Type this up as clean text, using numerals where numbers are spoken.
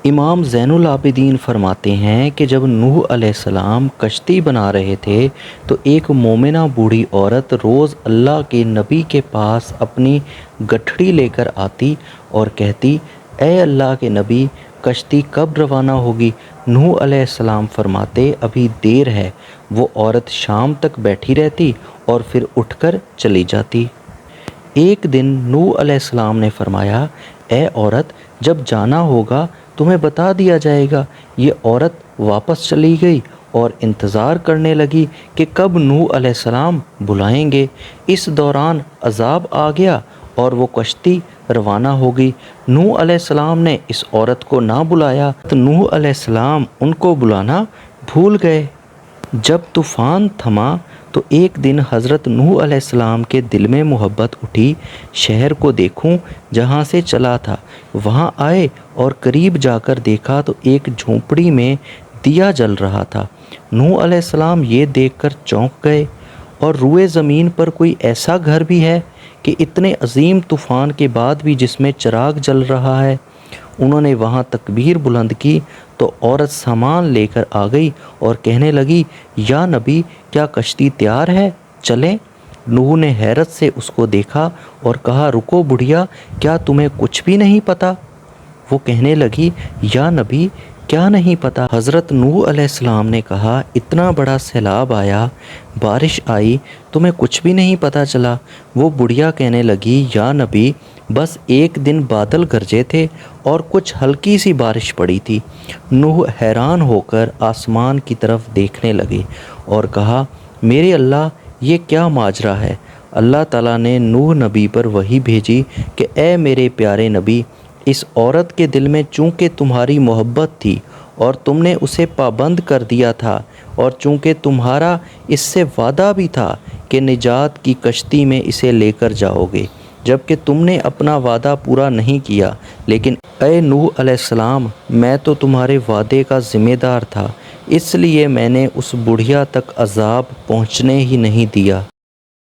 امام زین العابدین فرماتے ہیں کہ جب نوح علیہ السلام کشتی بنا رہے تھے تو ایک مومنہ بوڑھی عورت روز اللہ کے نبی کے پاس اپنی گٹھڑی لے کر آتی اور کہتی، اے اللہ کے نبی، کشتی کب روانہ ہوگی؟ نوح علیہ السلام فرماتے، ابھی دیر ہے۔ وہ عورت شام تک بیٹھی رہتی اور پھر اٹھ کر چلی جاتی۔ ایک دن نوح علیہ السلام نے فرمایا، اے عورت، جب جانا ہوگا تمہیں بتا دیا جائے گا۔ یہ عورت واپس چلی گئی اور انتظار کرنے لگی کہ کب نوح علیہ السلام بلائیں گے۔ اس دوران عذاب آ گیا اور وہ کشتی روانہ ہو گئی۔ نوح علیہ السلام نے اس عورت کو نہ بلایا تو نوح علیہ السلام ان کو بلانا بھول گئے۔ جب طوفان تھما تو ایک دن حضرت نوح علیہ السلام کے دل میں محبت اٹھی، شہر کو دیکھوں جہاں سے چلا تھا۔ وہاں آئے اور قریب جا کر دیکھا تو ایک جھونپڑی میں دیا جل رہا تھا۔ نوح علیہ السلام یہ دیکھ کر چونک گئے، اور روئے زمین پر کوئی ایسا گھر بھی ہے کہ اتنے عظیم طوفان کے بعد بھی جس میں چراغ جل رہا ہے؟ انہوں نے وہاں تکبیر بلند کی تو عورت سامان لے کر آ گئی اور کہنے لگی، یا نبی، کیا کشتی تیار ہے؟ چلیں۔ نوح نے حیرت سے اس کو دیکھا اور کہا، رکو بڑھیا، کیا تمہیں کچھ بھی نہیں پتہ؟ وہ کہنے لگی، یا نبی، کیا نہیں پتہ؟ حضرت نوح علیہ السلام نے کہا، اتنا بڑا سیلاب آیا، بارش آئی، تمہیں کچھ بھی نہیں پتہ چلا؟ وہ بڑھیا کہنے لگی، یا نبی، بس ایک دن بادل گرجے تھے اور کچھ ہلکی سی بارش پڑی تھی۔ نوح حیران ہو کر آسمان کی طرف دیکھنے لگے اور کہا، میرے اللہ، یہ کیا ماجرا ہے؟ اللہ تعالیٰ نے نوح نبی پر وحی بھیجی کہ اے میرے پیارے نبی، اس عورت کے دل میں چونکہ تمہاری محبت تھی اور تم نے اسے پابند کر دیا تھا، اور چونکہ تمہارا اس سے وعدہ بھی تھا کہ نجات کی کشتی میں اسے لے کر جاؤ گے، جبکہ تم نے اپنا وعدہ پورا نہیں کیا، لیکن اے نوح علیہ السلام، میں تو تمہارے وعدے کا ذمہ دار تھا، اس لیے میں نے اس بڑھیا تک عذاب پہنچنے ہی نہیں دیا۔